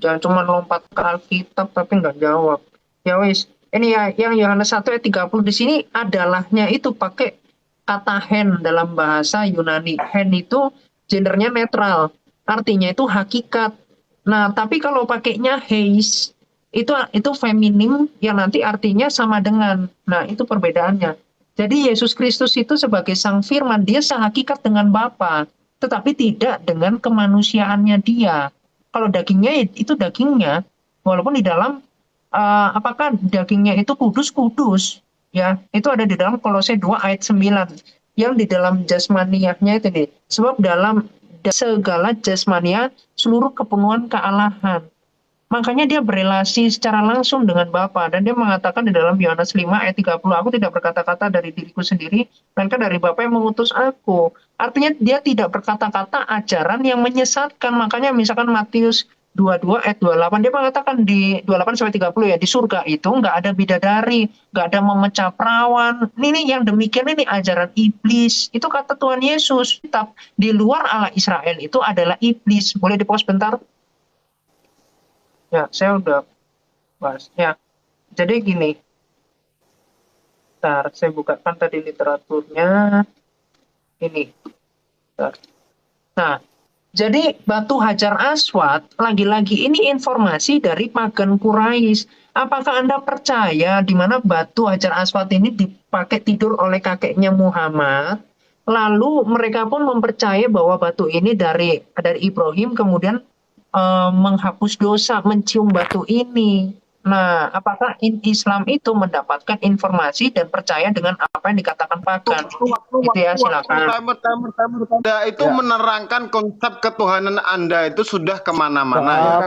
Jangan cuma lompat ke Alkitab tapi nggak jawab. Ya wis, ini ya yang Yohanes 1 ayat 30 di sini adalahnya itu pakai kata hen dalam bahasa Yunani. Hen itu gendernya netral. Artinya itu hakikat. Nah, tapi kalau pakainya heis itu feminim yang nanti artinya sama dengan. Nah, itu perbedaannya. Jadi Yesus Kristus itu sebagai sang firman, dia sehakikat dengan Bapa, tetapi tidak dengan kemanusiaannya dia. Kalau dagingnya itu dagingnya, walaupun di dalam apakah dagingnya itu kudus, ya, itu ada di dalam Kolose 2 ayat 9, yang di dalam jasmaniahnya itu nih. Sebab dalam segala jasmania seluruh kepenuhan kealahan. Makanya dia berelasi secara langsung dengan Bapa, dan dia mengatakan di dalam Yohanes 5 ayat 30, aku tidak berkata-kata dari diriku sendiri, melainkan dari Bapa yang mengutus aku. Artinya dia tidak berkata-kata ajaran yang menyesatkan. Makanya misalkan Matius 22 ayat 28, dia mengatakan di 28-30 ya, di surga itu nggak ada bidadari, nggak ada memecah perawan. Ini yang demikian ini ajaran iblis. Itu kata Tuhan Yesus. Tetap di luar Allah Israel itu adalah iblis. Boleh di-pause bentar? Ya, saya udah bahas. Ya, jadi gini. Bentar, saya bukakan tadi literaturnya. Ini. Bentar. Nah, jadi batu Hajar Aswad, lagi-lagi ini informasi dari pagan Quraisy. Apakah Anda percaya di mana batu Hajar Aswad ini dipakai tidur oleh kakeknya Muhammad? Lalu mereka pun mempercayai bahwa batu ini dari Ibrahim, kemudian menghapus dosa, mencium batu ini. Nah, apakah Islam itu mendapatkan informasi dan percaya dengan apa yang dikatakan pagan? Itu ya, silakan. Itu menerangkan konsep ketuhanan Anda itu sudah kemana-mana.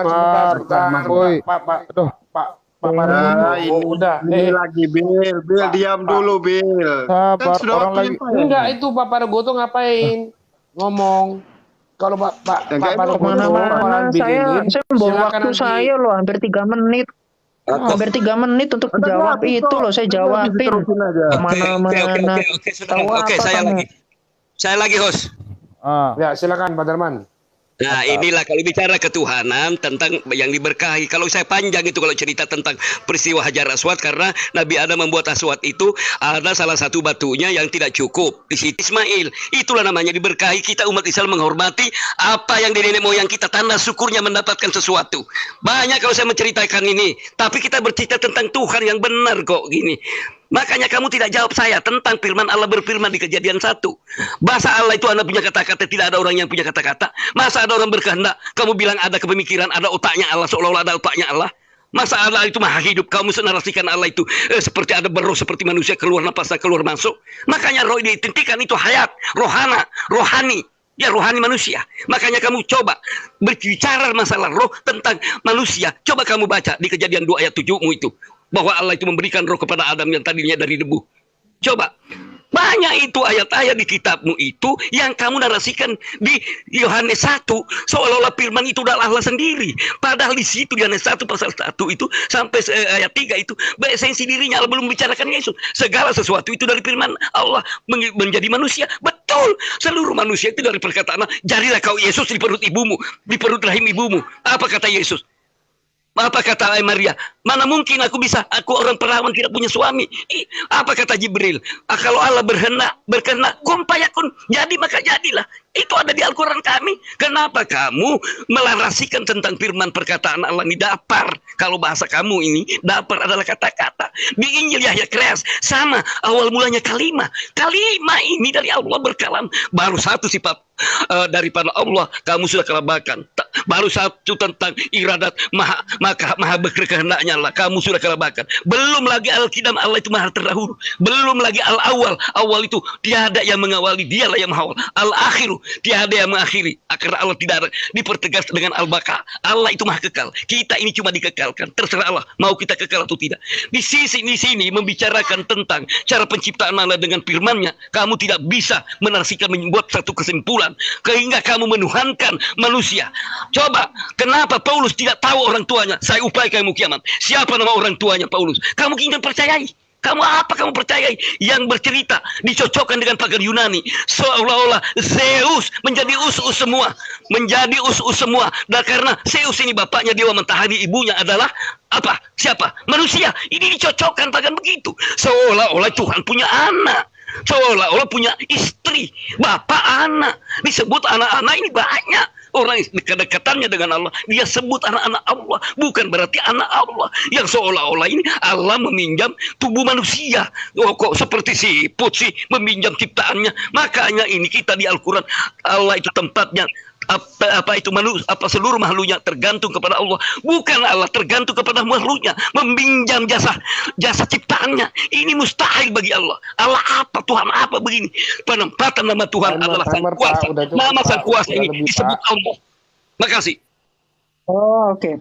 Ini lagi Bill diam dulu Bill. Kan sudah waktunya. Enggak, itu Pak Pargo tuh ngapain ngomong? Kalau Pak kemana-mana, saya bawa waktu saya loh hampir 3 menit. Hampir 3 menit untuk menjawab itu loh, saya jawabin. Kemana-mana. Oke, saya lagi host. Ya, silakan Pak Darman. Nah, inilah kalau bicara ketuhanan tentang yang diberkahi. Kalau saya panjang itu kalau cerita tentang peristiwa Hajar Aswad, karena Nabi Adam membuat Aswad itu ada salah satu batunya yang tidak cukup di situ Ismail. Itulah namanya diberkahi. Kita umat Islam menghormati apa yang di nenek moyang kita, tanda syukurnya mendapatkan sesuatu. Banyak kalau saya menceritakan ini, tapi kita bercerita tentang Tuhan yang benar kok gini. Makanya kamu tidak jawab saya tentang firman Allah berfirman di Kejadian 1. Bahasa Allah itu Anda punya kata-kata, tidak ada orang yang punya kata-kata. Masa ada orang berkehendak, kamu bilang ada kepemikiran, ada otaknya Allah, seolah-olah ada otaknya Allah. Masa Allah itu maha hidup, kamu senarasikan Allah itu seperti ada berroh, seperti manusia keluar napasnya keluar masuk. Makanya roh diidentikan itu hayat, rohani. Ya, rohani manusia. Makanya kamu coba berbicara masalah roh tentang manusia. Coba kamu baca di Kejadian 2 ayat 7-mu itu. Bahwa Allah itu memberikan roh kepada Adam yang tadinya dari debu. Coba. Banyak itu ayat-ayat di kitabmu itu yang kamu narasikan di Yohanes 1. Seolah-olah firman itu adalah Allah sendiri. Padahal di situ Yohanes 1 pasal 1 itu sampai ayat 3 itu esensi dirinya Allah belum bicarakan Yesus. Segala sesuatu itu dari firman Allah menjadi manusia. Betul. Seluruh manusia itu dari perkataan Allah. Jadilah kau Yesus di perut ibumu, di perut rahim ibumu. Apa kata Yesus? Apa kata Maria? Mana mungkin aku orang perawan tidak punya suami. Apa kata Jibril? Kalau Allah berkehendak, kun fayakun, jadi maka jadilah. Itu ada di Al-Quran kami. Kenapa kamu melarasikan tentang firman perkataan Allah ini dapar? Kalau bahasa kamu ini, dapar adalah kata-kata. Di Injil Yahya Kreas, sama. Awal mulanya kalimah. Kalimah ini dari Allah berkalam. Baru satu sifat daripada Allah, kamu sudah kelabakan. Baru satu tentang iradat maha berkehendaknya Allah, kamu sudah kelabakan. Belum lagi Al-Qidam, Allah itu maha terdahulu. Belum lagi Al-Awal, awal itu tiada yang mengawali, dialah yang mengawal. Al-Akhiru, tiada yang mengakhiri. Karena Allah tidak ada, dipertegas dengan Al-Baka. Allah itu maha kekal. Kita ini cuma dikekalkan. Terserah Allah mau kita kekal atau tidak. Di sini membicarakan tentang cara penciptaan Allah dengan firman-Nya. Kamu tidak bisa menarasikan, membuat satu kesimpulan, sehingga kamu menuhankan manusia. Coba, kenapa Paulus tidak tahu orang tuanya? Saya upai kamu kiamat. Siapa nama orang tuanya Paulus? Kamu ingin percayai? Kamu apa kamu percayai? Yang bercerita dicocokkan dengan pakar Yunani, seolah-olah Zeus menjadi us-us semua, menjadi us-us semua. Dan karena Zeus ini bapaknya dewa matahari, ibunya adalah apa? Siapa? Manusia. Ini dicocokkan pakar begitu. Seolah-olah Tuhan punya anak, seolah-olah punya istri, bapak, anak. Disebut anak-anak ini banyak. Orang kedekatannya dengan Allah, dia sebut anak-anak Allah, bukan berarti anak Allah. Yang seolah-olah ini Allah meminjam tubuh manusia. Oh, kok seperti siput sih meminjam ciptaannya. Makanya ini kita di Al-Quran, Allah itu tempatnya seluruh makhluknya tergantung kepada Allah, bukan Allah tergantung kepada makhluknya meminjam jasa ciptaannya. Ini mustahil bagi Allah. Allah apa, Tuhan apa begini? Penempatan nama Tuhan adalah sang kuasa. Nama sang kuasa ini disebut Allah. Makasih. Oh, oke.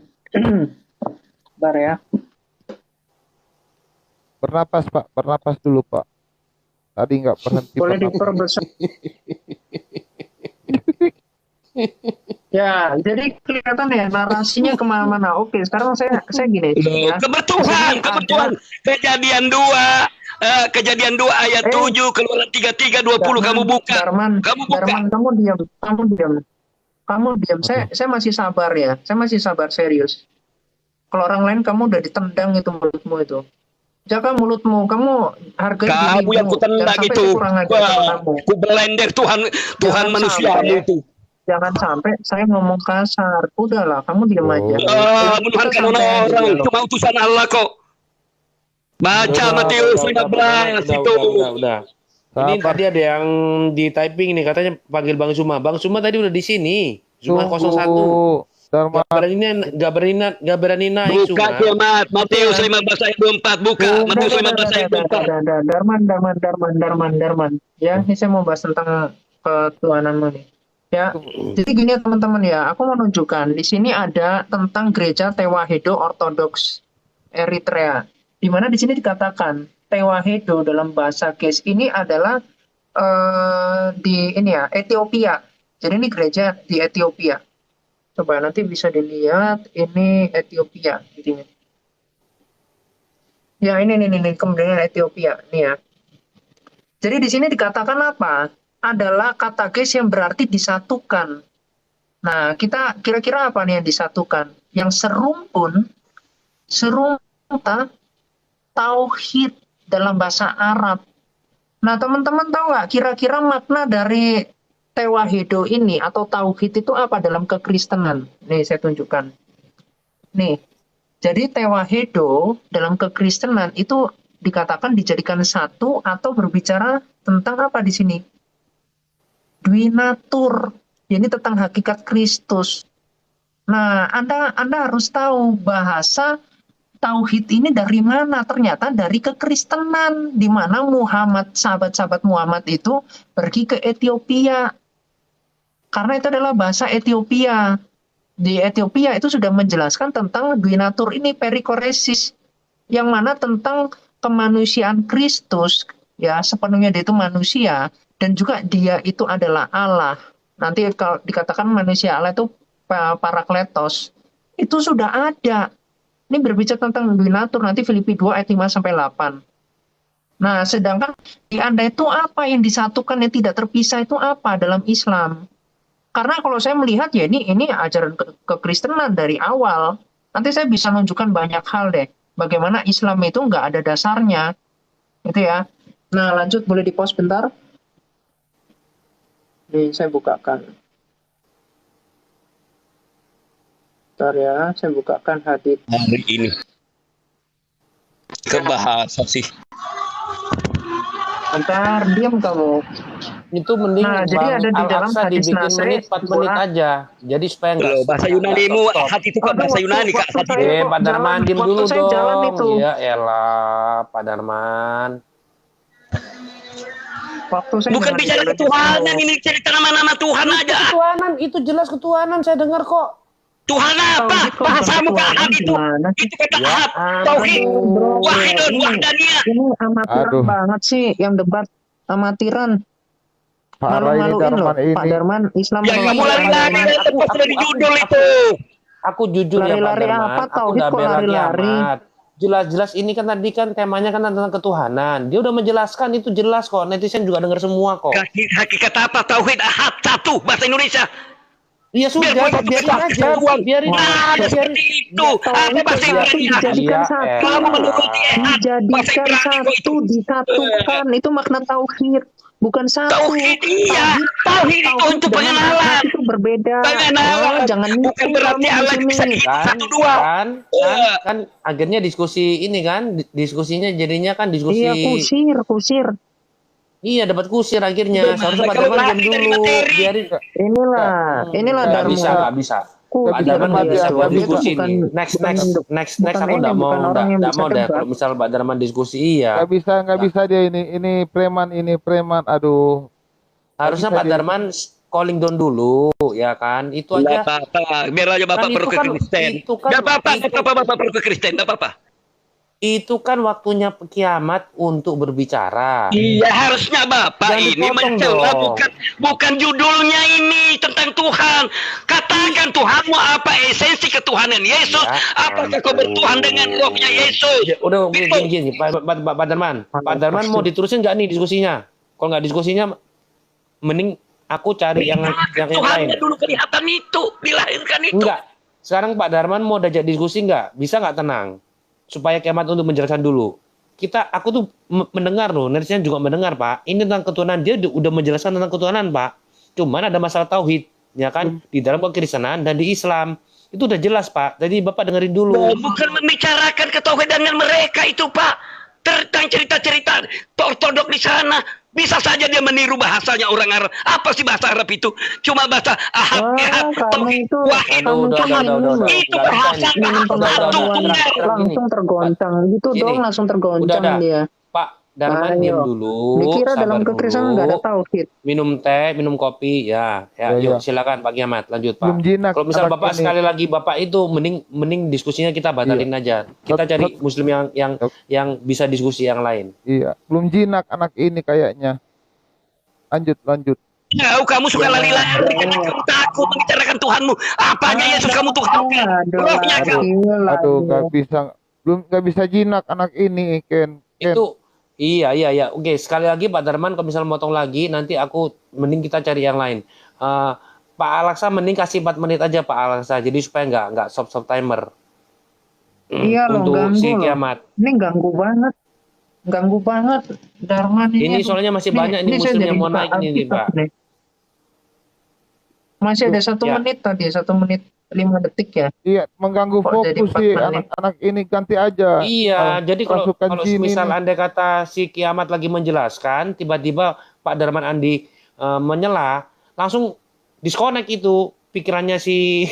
Bentar ya. Bernapas Pak, bernapas dulu Pak. Tadi nggak berhenti. Boleh diperbesar. Ya, jadi kelihatan ya narasinya kemana-mana. Oke, sekarang saya gini. Ya. Kebetulan. Kejadian 2 ayat 7, Keluaran 33, 20 kamu buka. Darman, kamu diam. Saya masih sabar ya. Saya masih sabar serius. Kalau orang lain kamu udah ditendang itu mulutmu itu. Jaga mulutmu, kamu hargai dirimu. Kamu yang kutendang itu. Ku belender Tuhan manusiamu itu. Jangan sampai saya ngomong kasar. Udahlah, kamu diam aja. Menuhankan orang, cuma utusan Allah kok. Baca Matius 15 itu. Udah. Ini tadi ada yang di typing nih, katanya panggil Bang Suma. Bang Suma tadi udah di sini. Suma 01. Gak berani naik. Buka kiamat Matius 15 ayat 24. Buka Matius 15 ayat 24. Darman. Ya, ini saya mau bahas tentang ketuhananmu nih. Ya, jadi gini teman-teman ya, aku mau menunjukkan di sini ada tentang gereja Tewahedo Ortodoks Eritrea, di mana di sini dikatakan Tewahedo dalam bahasa Ge'ez ini adalah di ini ya Ethiopia. Jadi ini gereja di Ethiopia. Coba nanti bisa dilihat ini Ethiopia, gitu. Ya ini kemudian Ethiopia, nih ya. Jadi di sini dikatakan apa? Adalah kata Ge'ez yang berarti disatukan. Nah, kita kira-kira apa nih yang disatukan? Yang serumta, tauhid dalam bahasa Arab. Nah, teman-teman tahu nggak kira-kira makna dari Tewahedo ini atau tauhid itu apa dalam kekristenan? Nih, saya tunjukkan. Nih, jadi Tewahedo dalam kekristenan itu dikatakan dijadikan satu atau berbicara tentang apa di sini? Duinatur, ini tentang hakikat Kristus. Nah, Anda harus tahu bahasa tauhid ini dari mana? Ternyata dari kekristenan, di mana sahabat-sahabat Muhammad itu pergi ke Ethiopia. Karena itu adalah bahasa Ethiopia. Di Ethiopia itu sudah menjelaskan tentang duinatur ini, perikoresis, yang mana tentang kemanusiaan Kristus, ya sepenuhnya dia itu manusia. Dan juga dia itu adalah Allah. Nanti kalau dikatakan manusia Allah itu Parakletos. Itu sudah ada. Ini berbicara tentang duinatur. Nanti Filipi 2 ayat 5-8. Nah, sedangkan di Anda itu apa yang disatukan yang tidak terpisah itu apa dalam Islam? Karena kalau saya melihat ya ini ajaran kekristenan dari awal. Nanti saya bisa menunjukkan banyak hal deh. Bagaimana Islam itu nggak ada dasarnya. Gitu ya. Nah, lanjut boleh di-pause bentar. Ini saya bukakan. Bentar ya, saya bukakan hadits. Hari ini. Kebahasa sih. Bentar, diam kamu. Itu mending jadi ada di dalam hadis dibikin 4 menit aja. Jadi supaya enggak bahasa Yunanimu, hati itu kan bahasa Yunani Kak. Pak Darman diam dulu dong. Ya elah, Pak Darman. Bukan bicara ketuhanan, ini cerita nama-nama Tuhan aja. Ketuhanan, itu jelas ketuhanan, saya dengar kok. Tuhan apa? Bahasamu Kak Ahad itu kata Ahad, Tauhid, Wahidun, Wahdaniyah. Ini amatiran banget sih yang debat, amatiran. Malu-maluin loh, Pak Darman. Islam ya kamu lari-lari pas dari judul itu. Aku jujur ya Pak Lari-lari Darman, apa? aku Tauhid nggak kok bela lari-lari? kiamat. Jelas-jelas ini kan tadi kan temanya kan tentang ketuhanan. Dia udah menjelaskan itu jelas kok. Netizen juga dengar semua kok. Hakikat apa? Tauhid ahad satu bahasa Indonesia. Iya sudah, biarin aja. Biarin itu. Apa bahasa Indonesia? Dijadikan satu. Dijadikan satu, disatukan. Itu makna tauhid. Bukan satu. Tauhid iya. Tauhid itu untuk pengenalan. Itu berbeda. Pengenalan. Jangan bukan berarti Allah bisa satu dua. Kan akhirnya diskusi ini kan, diskusinya jadinya kan diskusi. Iya, kusir. Iya, dapat kusir akhirnya. Seharusnya Pak Darman diam dulu. Biarin. Inilah Darman. Nggak bisa. Pak Darman nggak bisa buat diskusi nih. Next aku nggak mau deh. Kalau misal Pak Darman diskusi, iya. Nggak bisa dia ini preman. Aduh. Harusnya Pak Darman calling down dulu, ya kan? Itu aja. Biar aja Bapak perlu ke Kristen. Nggak apa-apa, Bapak perlu ke Kristen, nggak apa-apa. Itu kan waktunya kiamat untuk berbicara. Iya, harusnya Bapak Jangan ini mencela bukan judulnya ini tentang Tuhan. Katakan Tuhanmu apa esensi ketuhanan Yesus? Ya, apakah kau bertuhan dengan rohnya Yesus? Ya, udah gini, Pak Darman. Pak Darman mau diterusin nggak nih diskusinya? Kalau nggak diskusinya, mending aku cari yang lain. Dulu kelihatan itu, dilahirkan itu. Enggak. Sekarang Pak Darman mau diajak diskusi nggak? Bisa nggak tenang? Supaya kiamat untuk menjelaskan dulu. Aku tuh mendengar loh, netizen juga mendengar Pak. Ini tentang ketuhanan, dia udah menjelaskan tentang ketuhanan Pak. Cuman ada masalah tauhid, ya kan? Di dalam kekristenan dan di Islam. Itu udah jelas Pak. Jadi Bapak dengerin dulu. Bukan membicarakan ketauhidan dengan mereka itu Pak. Tentang cerita-cerita ortodok di sana. Bisa saja dia meniru bahasanya orang Arab. Apa sih bahasa Arab itu? Cuma bahasa ahad, tauhid, wahid. Itu bahasa langsung tergoncang. Gitu dong, langsung tergoncang dia. Pak Darman diam dulu. Dikira dalam kekristenan nggak ada tauhid. Minum teh, minum kopi, ya. Yuk silakan Pak Kiamat, lanjut Pak. Kalau misal Bapak sekali lagi Bapak itu mending diskusinya kita batalin aja. Kita cari Muslim yang bisa diskusi yang lain. Iya, belum jinak anak ini kayaknya. Lanjut. Kamu suka lari-lari, kamu takut membicarakan Tuhanmu. Apanya Yesus kamu Tuhan? Rohnya kamu. Aduh, nggak bisa jinak anak ini, Ken. Itu iya. Oke, sekali lagi Pak Darman kalau misal motong lagi nanti aku mending kita cari yang lain. Pak Alaksa mending kasih 4 menit aja Pak Alaksa. Jadi supaya nggak stop timer. Iya loh, untuk si kiamat. Ini ganggu banget Darman ini soalnya masih banyak ini Muslim yang mau naik ini Pak. Masih ada 1 menit tadi, 1 menit 5 detik ya. Iya, mengganggu fokus sih anak-anak ini, ganti aja. Iya, jadi kalau misal andai kata si kiamat lagi menjelaskan, tiba-tiba Pak Darman Andi menyela, langsung disconnect itu pikirannya si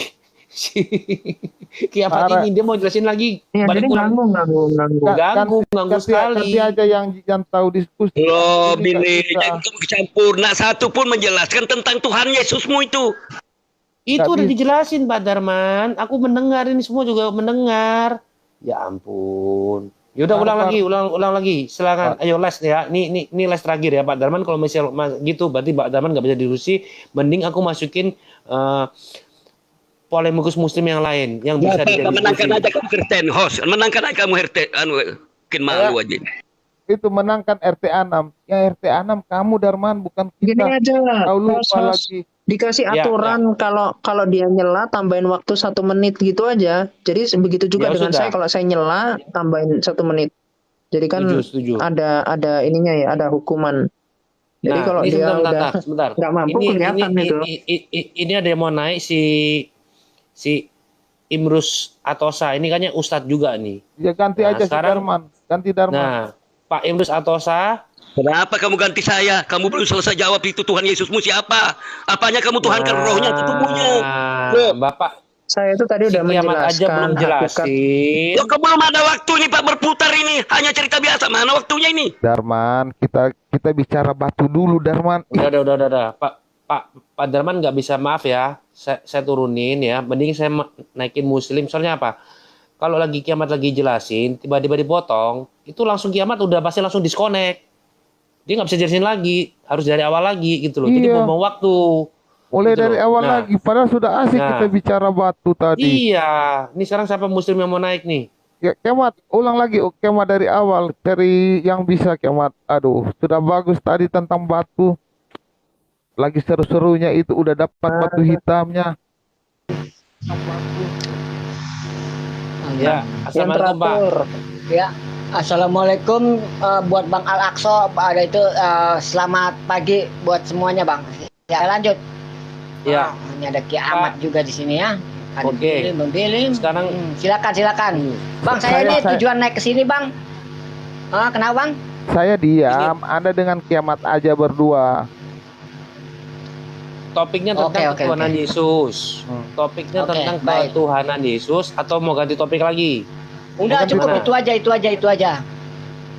kiamat ini. Dia mau jelasin lagi. Ya, jadi ganggu Ganti sekali. aja yang tahu diskusi. Loh, Bini, jangan campur. Nak satu pun menjelaskan tentang Tuhan Yesusmu itu. Itu udah dijelasin Pak Darman. Aku mendengar, ini semua juga mendengar. Ya ampun. Yaudah ulang lagi. Silakan. Ayo les ya. Ini les terakhir ya Pak Darman. Kalau misal gitu berarti Pak Darman nggak bisa diskusi. Mending aku masukin polemikus Muslim yang lain yang bisa didiskusi. Menangkan aja kamu Kristen host. Menangkan aja kamu RT bikin malu aja. Itu menangkan RT6. Ya RT6 kamu Darman, bukan kita. Gini aja. Kau lupa lagi. Dikasih aturan kalau dia nyela tambahin waktu 1 menit gitu aja. Jadi begitu juga dengan saya, kalau saya nyela tambahin 1 menit. Jadi kan setuju. ada ininya ya, ada hukuman. Jadi kalau dia udah nggak mampu kelihatan itu. Ini ada yang mau naik si Imrus Atosa. Ini kayaknya Ustadz juga nih. Ya ganti aja sekarang, ganti Darman. Nah, Pak Imrus Atosa. Kenapa kamu ganti saya? Kamu belum selesai jawab itu Tuhan Yesusmu siapa? Apanya kamu Tuhankan rohnya ke tubuhnya? Bapak, saya itu tadi udah menjelaskan. Loh, kamu belum ada waktu ini Pak berputar ini. Hanya cerita biasa. Mana waktunya ini? Darman, kita bicara batu dulu Darman. Udah. Pak Darman nggak bisa, maaf ya. Saya turunin ya. Mending saya naikin Muslim. Soalnya apa? Kalau lagi kiamat lagi jelasin, tiba-tiba dipotong, itu langsung kiamat udah pasti langsung disconnect. Dia nggak bisa jelasin lagi, harus dari awal lagi gitu loh. Jadi Iya. buang waktu. Mulai Gitu dari loh. awal Nah. lagi. Padahal sudah asik Nah. kita bicara batu tadi. Iya. Ini sekarang siapa muslim yang mau naik nih? Ya, Kemat, ulang lagi Kemat dari awal. Cari yang bisa Kemat. Aduh, sudah bagus tadi tentang batu. Lagi seru-serunya itu udah dapat batu hitamnya. Ya, assalamualaikum Pak. Ya, assalamualaikum buat Bang Al Aqsa. Ada itu selamat pagi buat semuanya Bang. Ya lanjut. Ya. Ini ada kiamat juga di sini ya. Ada Oke. membilih. Sekarang silakan. Bang, saya ini tujuan naik ke sini Bang. Kenapa Bang? Saya diam, Anda dengan Kiamat aja berdua. topiknya tentang ketuhanan Yesus. Topiknya tentang ketuhanan Yesus atau mau ganti topik lagi? Udah cukup itu aja.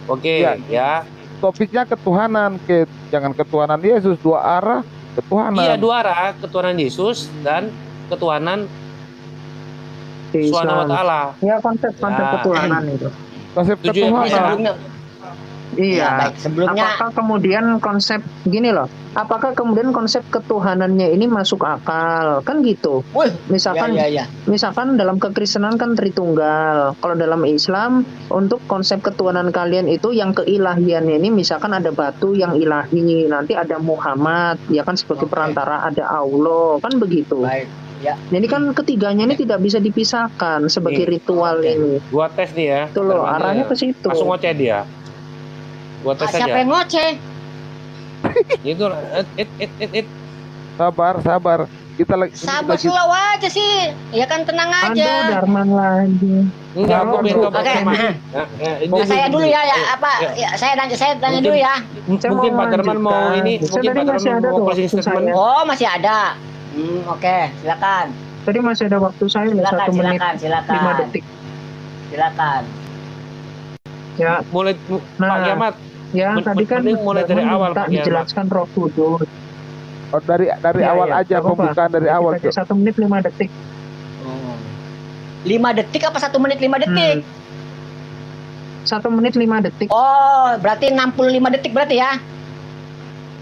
Oke, ya. Topiknya ketuhanan, jangan ketuhanan Yesus, dua arah ketuhanan. Iya, dua arah, ketuhanan Yesus dan ketuhanan Subhanahu wa ta'ala. Ya, konsep ketuhanan itu. Konsep ketuhanan. Iya. Ya, baik. Sebelumnya apakah kemudian konsep gini loh? Apakah kemudian konsep ketuhanannya ini masuk akal? Kan gitu. Misalkan misalkan dalam kekristenan kan Tritunggal. Kalau dalam Islam untuk konsep ketuhanan kalian itu yang keilahiannya ini misalkan ada batu yang ilahi, nanti ada Muhammad, ya kan sebagai perantara, ada Allah, kan begitu. Baik. Ya. Jadi kan ketiganya ini tidak bisa dipisahkan sebagai ritual ini. Gua tes nih ya. Itu loh, arahnya ke situ. Langsung ngoceh dia. Gua tes aja. Siapa yang ngoceh? Itu Sabar. Kita lagi slow aja sih. Ya kan tenang aja. Aduh, Darman lagi. Enggak, saya dulu ya, saya tanya dulu ya. Mungkin Pak Darman mau ini, mungkin Pak Darman mau closing statement. Oh, masih ada. Oke, silakan. Tadi masih ada waktu saya 1 menit 5 detik. Silakan. Ya, mulai Pak Kiamat. Ya, tadi kan mulai dari awal Pak dijelaskan Roh Kudus. Oh, dari awal aja, pembukaan dari awal. 1 menit 5 detik. 5 detik apa 1 menit 5 detik? 1 menit 5 detik. Oh, berarti 65 detik berarti ya?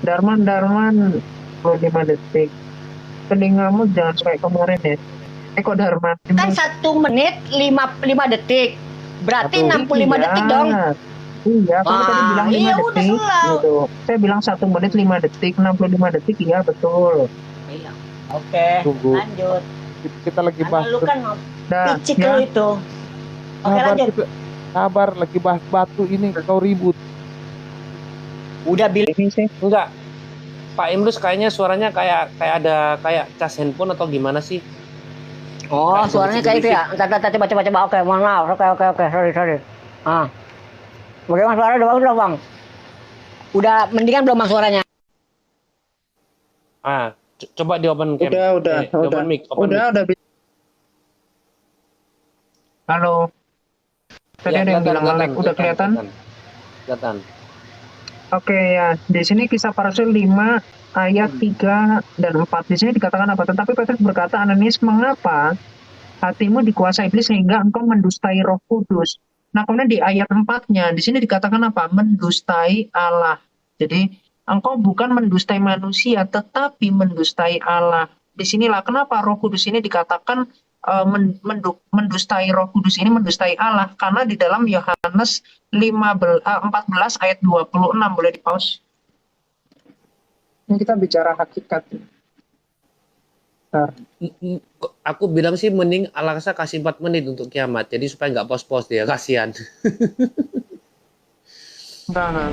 Darman 25 detik. Telingamu jangan kayak kemarin ya. Kok Darman? Kan 1 menit 5 detik. Berarti 65 detik dong. Iya, kamu tadi bilang 5 detik. Gitu. Saya bilang 1 menit 5 detik, 65 detik, iya betul. Iya. Oke, lanjut. Kita lagi bahas. Lu kan picik lu itu. Oke, lanjut. Sabar, lagi bahas batu ini kau ribut. Udah bilang sih. Enggak. Pak Imrus kayaknya suaranya kayak ada cas handphone atau gimana sih? Oh, suaranya kayak itu ya. Entar coba. Oke, mohon maaf. Oke. Sorry. Bagaimana suara udah Bang? Udah mendingan belum Bang suaranya? Coba di open cam. Udah. Open mic. Udah. Halo. Tadi ada yang bilang Alek, udah kelihatan? Kelihatan. Oke ya, di sini Kisah Para Rasul 5 ayat 3 dan 4. Di sini dikatakan apa? Tetapi Petrus berkata, Ananias, mengapa hatimu dikuasai iblis sehingga engkau mendustai Roh Kudus? Nah, kemudian di ayat 4-nya, di sini dikatakan apa? Mendustai Allah. Jadi, engkau bukan mendustai manusia, tetapi mendustai Allah. Disinilah kenapa Roh Kudus ini dikatakan mendustai Roh Kudus ini mendustai Allah, karena di dalam Yohanes 14 ayat 26, boleh di pause. Ini kita bicara hakikat. Aku bilang sih mending Al-Aqsa kasih 4 menit untuk Kiamat, jadi supaya nggak pos-pos dia, kasihan. Nah.